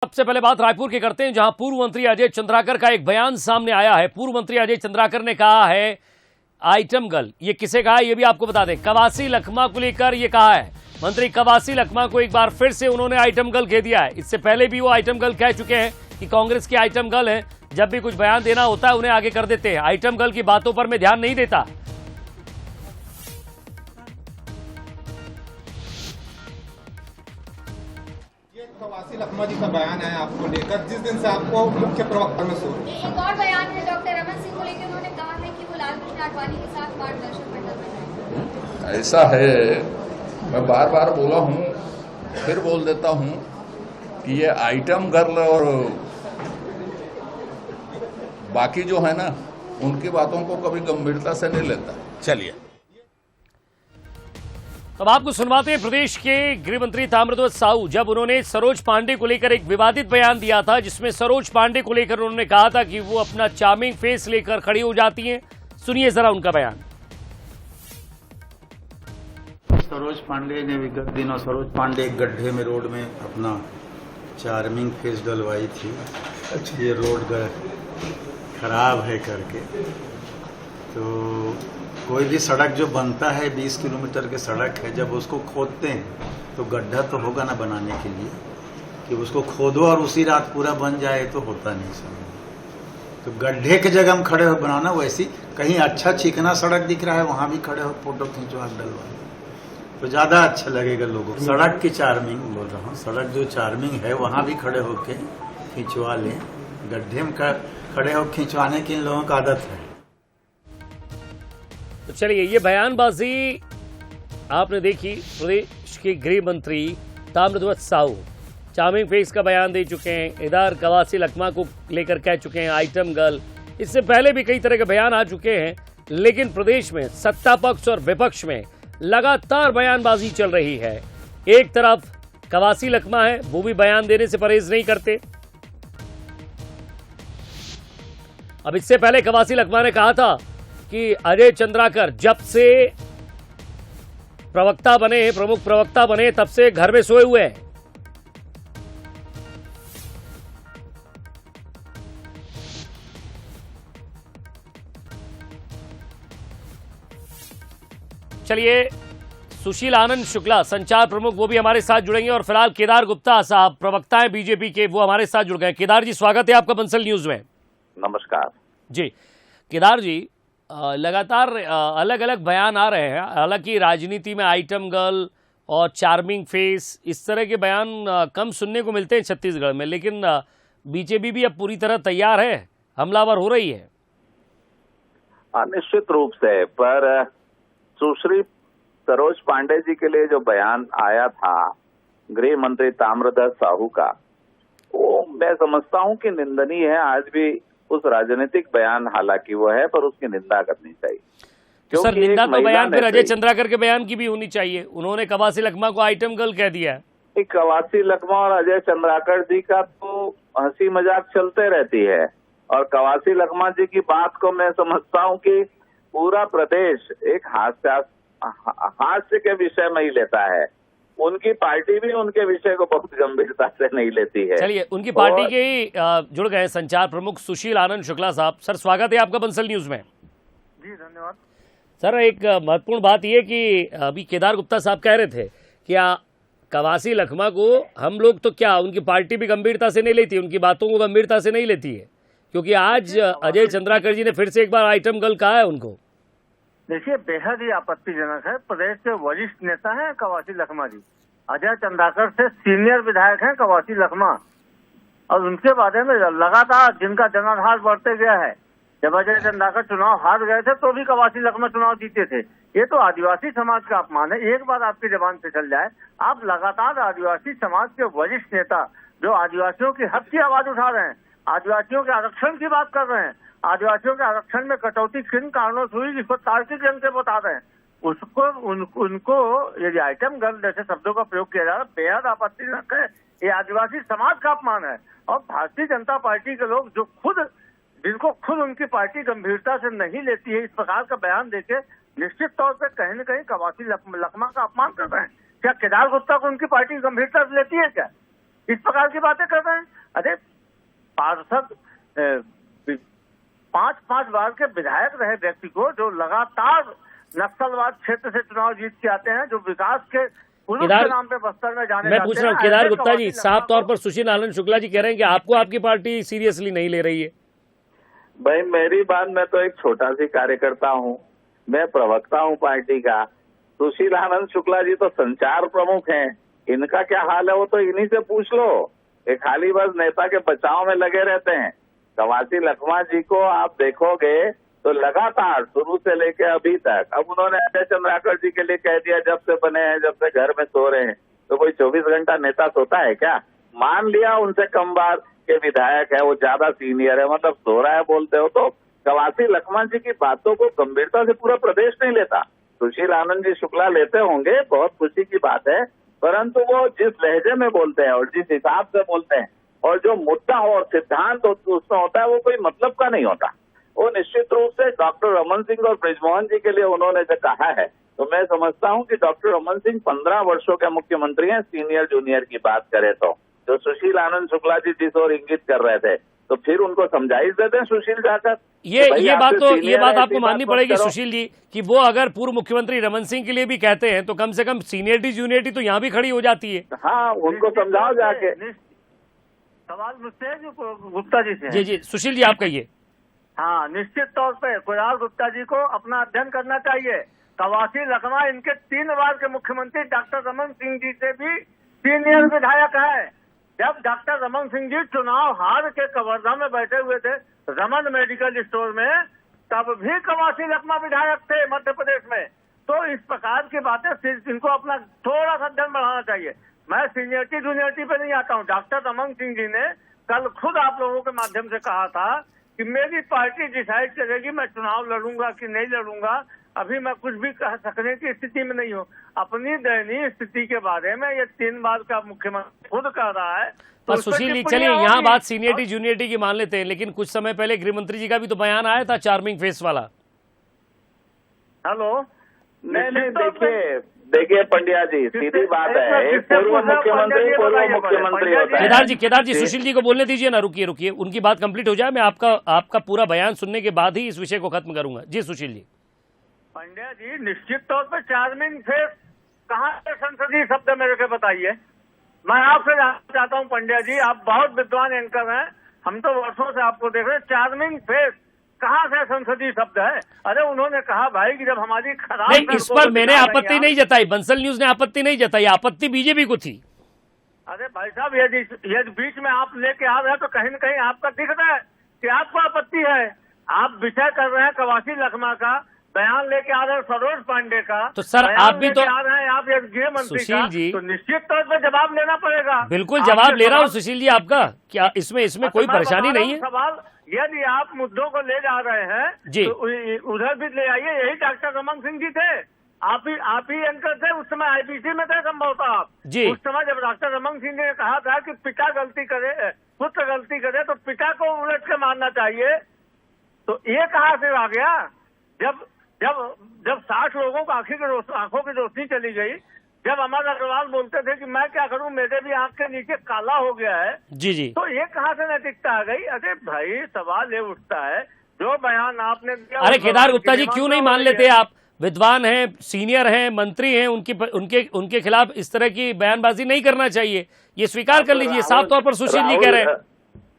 सबसे पहले बात रायपुर की करते हैं, जहां पूर्व मंत्री अजय चंद्राकर का एक बयान सामने आया है। पूर्व मंत्री अजय चंद्राकर ने कहा है आइटम गर्ल, ये किसे कहा है ये भी आपको बता दें। कवासी लखमा को लेकर ये कहा है। मंत्री कवासी लखमा को एक बार फिर से उन्होंने आइटम गर्ल कह दिया है। इससे पहले भी वो आइटम गर्ल कह चुके हैं कि कांग्रेस की आइटम गर्ल है, जब भी कुछ बयान देना होता है उन्हें आगे कर देते हैं। आइटम गर्ल की बातों पर मैं ध्यान नहीं देता। कवासी लखमा जी का बयान है आपको लेकर, जिस दिन से आपको मुख्य प्रवक्ता में सूर। एक और बयान है डॉक्टर रमन सिंह को लेकर, उन्होंने कहा है कि वो लाल कृष्ण आडवाणी के साथ मार्गदर्शक मंडल बनाएंगे। ऐसा है, मैं बार बार बोला हूं, फिर बोल देता हूं कि ये आइटम गर्ल और बाकी जो है ना, उनकी बातों को कभी गंभीरता से नहीं लेता। चलिए अब आपको सुनवाते हैं प्रदेश के गृह मंत्री ताम्रध्वज साहू, जब उन्होंने सरोज पांडे को लेकर एक विवादित बयान दिया था, जिसमें सरोज पांडे को लेकर उन्होंने कहा था कि वो अपना चार्मिंग फेस लेकर खड़ी हो जाती हैं। सुनिए जरा उनका बयान। सरोज पांडे ने विगत दिनों सरोज पांडे एक गड्ढे में रोड में अपना चार्मिंग फेस डलवाई थी। ये रोड खराब है करके, तो कोई भी सड़क जो बनता है 20 किलोमीटर की सड़क है, जब उसको खोदते हैं तो गड्ढा तो होगा ना बनाने के लिए, कि उसको खोदो और उसी रात पूरा बन जाए तो होता नहीं समझ। तो गड्ढे की जगह हम खड़े हो बनाना, वैसी कहीं अच्छा चिकना सड़क दिख रहा है वहां भी खड़े हो फोटो खींचो हाथ डलवा, तो ज्यादा अच्छा लगेगा लोगों को। सड़क की चार्मिंग बोल रहा हूँ, सड़क जो चार्मिंग है वहां भी खड़े होके खिंचवा लें। गड्ढे में खड़े हो खिंचवाने की इन लोगों का आदत है। तो चलिए, ये बयानबाजी आपने देखी। प्रदेश के गृह मंत्री ताम्रध्वज साहू चार्मिंग फेस का बयान दे चुके हैं। इधर कवासी लखमा को लेकर कह चुके हैं आइटम गर्ल। इससे पहले भी कई तरह के बयान आ चुके हैं, लेकिन प्रदेश में सत्ता पक्ष और विपक्ष में लगातार बयानबाजी चल रही है। एक तरफ कवासी लखमा है, वो भी बयान देने से परहेज नहीं करते। अब इससे पहले कवासी लखमा ने कहा था कि अजय चंद्राकर जब से प्रवक्ता बने, प्रमुख प्रवक्ता बने, तब से घर में सोए हुए हैं। चलिए, सुशील आनंद शुक्ला संचार प्रमुख, वो भी हमारे साथ जुड़ेंगे, और फिलहाल केदार गुप्ता साहब प्रवक्ता हैं बीजेपी के, वो हमारे साथ जुड़ गए। केदार जी, स्वागत है आपका बंसल न्यूज में। नमस्कार जी। केदार जी, लगातार अलग अलग बयान आ रहे हैं। हालांकि राजनीति में आइटम गर्ल और चार्मिंग फेस, इस तरह के बयान कम सुनने को मिलते हैं छत्तीसगढ़ में, लेकिन बीजेपी भी अब पूरी तरह तैयार है, हमलावर हो रही है। निश्चित रूप से, पर सुश्री सरोज पांडे जी के लिए जो बयान आया था गृह मंत्री ताम्रध्वज साहू का, वो मैं समझता हूं कि निंदनीय है। आज भी उस राजनीतिक बयान हालांकि वो है, पर उसकी निंदा करनी चाहिए। सर, निंदा तो बयान फिर अजय चंद्राकर के बयान की भी होनी चाहिए। उन्होंने कवासी लखमा को आइटम गर्ल कह दिया है। कवासी लखमा और अजय चंद्राकर जी का तो हंसी मजाक चलते रहती है, और कवासी लखमा जी की बात को मैं समझता हूं कि पूरा प्रदेश एक हास्य के विषय में ही लेता है। उनकी पार्टी भी उनके विषय को बहुत गंभीरता से नहीं लेती है। चलिए, उनकी पार्टी के ही जुड़ गए संचार प्रमुख सुशील आनंद शुक्ला साहब। सर, स्वागत है आपका बंसल न्यूज में। जी धन्यवाद सर। एक महत्वपूर्ण बात यह कि अभी केदार गुप्ता साहब कह रहे थे कि कवासी लखमा को हम लोग तो क्या, उनकी पार्टी भी गंभीरता से नहीं लेती, उनकी बातों को गंभीरता से नहीं लेती है, क्योंकि आज अजय चंद्राकर जी ने फिर से एक बार आइटम गर्ल कहा है उनको। देखिए, बेहद ही आपत्तिजनक है। प्रदेश के वरिष्ठ नेता हैं कवासी लखमा जी, अजय चंद्राकर से सीनियर विधायक हैं कवासी लखमा, और उनके बारे में लगातार जिनका जनाधार बढ़ते गया है। जब अजय चंद्राकर चुनाव हार गए थे तो भी कवासी लखमा चुनाव जीते थे। ये तो आदिवासी समाज का अपमान है। एक बार आपकी जबान से चल जाए, आप लगातार आदिवासी समाज के वरिष्ठ नेता जो आदिवासियों की हक की आवाज उठा रहे हैं, आदिवासियों के आरक्षण की बात कर रहे हैं, आदिवासियों के आरक्षण में कटौती किन कारणों से हुई जिसको तार्किक ढंग से बता रहे हैं, उसको उनको यदि आइटम गर्ल जैसे शब्दों का प्रयोग किया जा रहा है, बेहद आपत्तिजनक है। ये आदिवासी समाज का अपमान है। और भारतीय जनता पार्टी के लोग जो जिनको खुद उनकी पार्टी गंभीरता से नहीं लेती है, इस प्रकार का बयान देके निश्चित तौर पे कहीं न कहीं कवासी लखमा का अपमान कर रहे हैं। क्या केदार गुप्ता को उनकी पार्टी गंभीरता से लेती है क्या? इस प्रकार की बातें कर रहे हैं। अरे पार्षद 5-5 बार के विधायक रहे व्यक्ति को, जो लगातार नक्सलवाद क्षेत्र से चुनाव जीत के आते हैं, जो विकास के पुरुष के नाम पे बस्तर में जाने मैं जाते पूछ रहा हूँ हैं, केदार ऐसे गुप्ता जी, कवासी साफ तौर लखमा पर सुशील आनंद शुक्ला जी कह रहे हैं कि आपको आपकी पार्टी सीरियसली नहीं ले रही है। भाई मेरी बात, मैं तो एक छोटा सी कार्यकर्ता हूँ, मैं प्रवक्ता हूँ पार्टी का। सुशील आनंद शुक्ला जी तो संचार प्रमुख हैं, इनका क्या हाल है वो तो इन्हीं से पूछ लो। ये खाली बस नेता के बचाव में लगे रहते हैं। कवासी लखमा जी को आप देखोगे तो लगातार शुरू से लेके अभी तक, अब उन्होंने अजय चंद्राकर जी के लिए कह दिया जब से बने हैं, जब से घर में सो रहे हैं, तो कोई 24 घंटा नेता सोता है क्या? मान लिया उनसे कम बार के विधायक है, वो ज्यादा सीनियर है, मतलब सो रहा है बोलते हो। तो कवासी लखमा जी की बातों को गंभीरता से पूरा प्रदेश नहीं लेता। सुशील आनंद जी शुक्ला लेते होंगे, बहुत खुशी की बात है, परंतु वो जिस लहजे में बोलते हैं और जिस हिसाब से बोलते हैं और जो मुद्दा हो और सिद्धांत उसमें होता है, वो कोई मतलब का नहीं होता। वो निश्चित रूप से डॉक्टर रमन सिंह और ब्रिजमोहन जी के लिए उन्होंने जो कहा है, तो मैं समझता हूं कि डॉक्टर रमन सिंह 15 वर्षों के मुख्यमंत्री हैं। सीनियर जूनियर की बात करें तो जो सुशील आनंद शुक्ला जी जिस ओर इंगित कर रहे थे, तो फिर उनको समझाइश देते हैं सुशील जाकर। ये बात आपको माननी पड़ेगी सुशील जी कि वो अगर पूर्व मुख्यमंत्री रमन सिंह के लिए भी कहते हैं तो कम से कम सीनियरिटी जूनियरिटी तो यहाँ भी खड़ी हो जाती है। हाँ, उनको समझाओ जाके। सवाल मुझसे गुप्ता जी से। जी सुशील जी आप कहिए। हाँ, निश्चित तौर पे केदार गुप्ता जी को अपना अध्ययन करना चाहिए। कवासी लखमा इनके 3 बार के मुख्यमंत्री डॉक्टर रमन सिंह जी से भी सीनियर विधायक है। जब डॉक्टर रमन सिंह जी चुनाव हार के कवर्धा में बैठे हुए थे रमन मेडिकल स्टोर में, तब भी कवासी लखमा विधायक थे मध्य प्रदेश में। तो इस प्रकार की बातें इनको अपना थोड़ा सा अध्ययन बढ़ाना चाहिए। मैं सीनियरिटी जूनियरिटी पे नहीं आता हूँ। डॉक्टर रमन सिंह जी ने कल खुद आप लोगों के माध्यम से कहा था कि मेरी पार्टी डिसाइड करेगी मैं चुनाव लड़ूंगा कि नहीं लड़ूंगा। अभी मैं कुछ भी कह सकने की स्थिति में नहीं हूँ। अपनी दयनीय स्थिति के बारे में ये 3 बार का मुख्यमंत्री खुद कह रहा है। तो सुशील जी चलिए यहाँ बात सीनियरिटी जूनियरिटी की मान लेते हैं, लेकिन कुछ समय पहले गृह मंत्री जी का भी तो बयान आया था चार्मिंग फेस वाला। हेलो, नहीं, देखिए पंड्या जी, सीधी बात है, पूर्व मुख्यमंत्री होता है। केदार जी सुशील जी को बोलने दीजिए ना, रुकिए उनकी बात कंप्लीट हो जाए। मैं आपका पूरा बयान सुनने के बाद ही इस विषय को खत्म करूंगा। जी सुशील जी। पंड्या जी, निश्चित तौर पर चार्मिंग फेस कहाँ से संसदीय शब्द मेरे को बताइए। मैं आपसे जानना चाहता हूँ पंड्या जी, आप बहुत विद्वान एंकर हैं, हम तो वर्षों से आपको देख रहे हैं। चार्मिंग फेस कहाँ से संसदीय शब्द है? अरे उन्होंने कहा भाई कि जब हमारी खराब नहीं, इस पर मैंने आपत्ति नहीं जताई, बंसल न्यूज ने आपत्ति नहीं जताई, आपत्ति बीजेपी को थी। अरे भाई साहब, यदि बीच में आप लेके आ रहे हैं तो कहीं न कहीं आपका दिख रहा है कि आपको आपत्ति है। आप विषय कर रहे हैं कवासी लखमा का, बयान लेके आ रहे हैं सरोज पांडे का, तो सर आप भी तो आ रहे हैं आप गृह मंत्री सुशील जी, तो निश्चित तौर पर जवाब लेना पड़ेगा। बिल्कुल जवाब ले रहा हूँ सुशील जी आपका, क्या इसमें कोई परेशानी नहीं है। सवाल, यदि आप मुद्दों को ले जा रहे हैं जी, तो उधर भी ले आइए। यही डॉक्टर रमन सिंह जी थे, आप ही एंकर थे उस समय, आईपीसी में थे संभवतः आप जी। उस समय जब डॉक्टर रमन सिंह ने कहा था कि पिता गलती करे, पुत्र गलती करे तो पिता को उलट के मारना चाहिए, तो ये कहाँ से आ गया? जब 60 लोगों को आंखों की रोशनी चली गई, जब अमर अग्रवाल बोलते थे कि मैं क्या करूं, मेरे भी आंख के नीचे काला हो गया है, जी, तो ये कहाँ से नैतिकता आ गई? अरे भाई, सवाल ये उठता है जो बयान आपने दिया। अरे केदार गुप्ता जी क्यों नहीं मान लेते आप? विद्वान हैं, सीनियर हैं, मंत्री हैं, उनके खिलाफ इस तरह की बयानबाजी नहीं करना चाहिए, ये स्वीकार कर लीजिए। साफ तौर पर सुशील जी कह रहे हैं।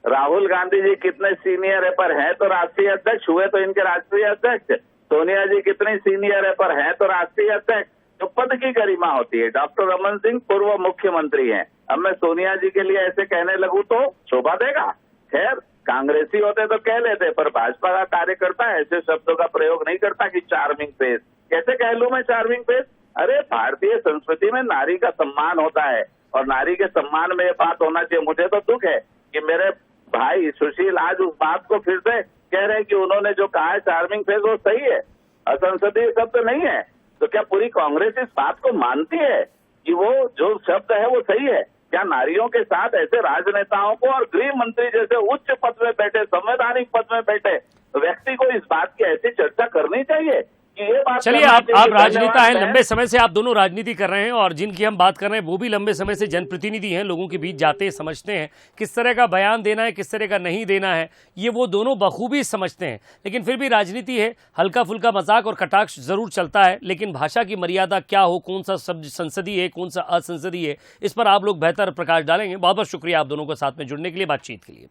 राहुल गांधी जी कितने सीनियर है पर हैं तो राष्ट्रीय अध्यक्ष, हुए तो इनके राष्ट्रीय अध्यक्ष। सोनिया जी कितने सीनियर है पर हैं तो राष्ट्रीय अध्यक्ष। तो पद की गरिमा होती है। डॉक्टर रमन सिंह पूर्व मुख्यमंत्री हैं। अब मैं सोनिया जी के लिए ऐसे कहने लगूं तो शोभा देगा? खैर, कांग्रेसी होते तो कह लेते, पर भाजपा का कार्यकर्ता ऐसे शब्दों का प्रयोग नहीं करता कि चार्मिंग फेस। कैसे कह लूं मैं चार्मिंग फेस? अरे भारतीय संस्कृति में नारी का सम्मान होता है और नारी के सम्मान में ये बात होना चाहिए। मुझे तो दुख है कि मेरे भाई सुशील आज उस बात को फिर से कह रहे हैं कि उन्होंने जो कहा है चार्मिंग फेस वो सही है, असंसदीय शब्द नहीं है। तो क्या पूरी कांग्रेस इस बात को मानती है कि वो जो शब्द है वो सही है? क्या नारियों के साथ ऐसे राजनेताओं को और गृह मंत्री जैसे उच्च पद में बैठे, संवैधानिक पद में बैठे व्यक्ति को इस बात की ऐसी चर्चा करनी चाहिए कि ये बात चलिए, करना आप चाहिए। राजनेता हैं, धन्यवाद। लंबे समय से आप दोनों राजनीति कर रहे हैं और जिनकी हम बात कर रहे हैं वो भी लंबे समय से जनप्रतिनिधि हैं, लोगों के बीच जाते हैं, समझते हैं किस तरह का बयान देना है, किस तरह का नहीं देना है, ये वो दोनों बखूबी समझते हैं। लेकिन फिर भी राजनीति है, हल्का फुल्का मजाक और कटाक्ष जरूर चलता है, लेकिन भाषा की मर्यादा क्या हो, कौन सा शब्द संसदीय है, कौन सा असंसदीय है, इस पर आप लोग बेहतर प्रकाश डालेंगे। बहुत बहुत शुक्रिया आप दोनों को साथ में जुड़ने के लिए, बातचीत के लिए।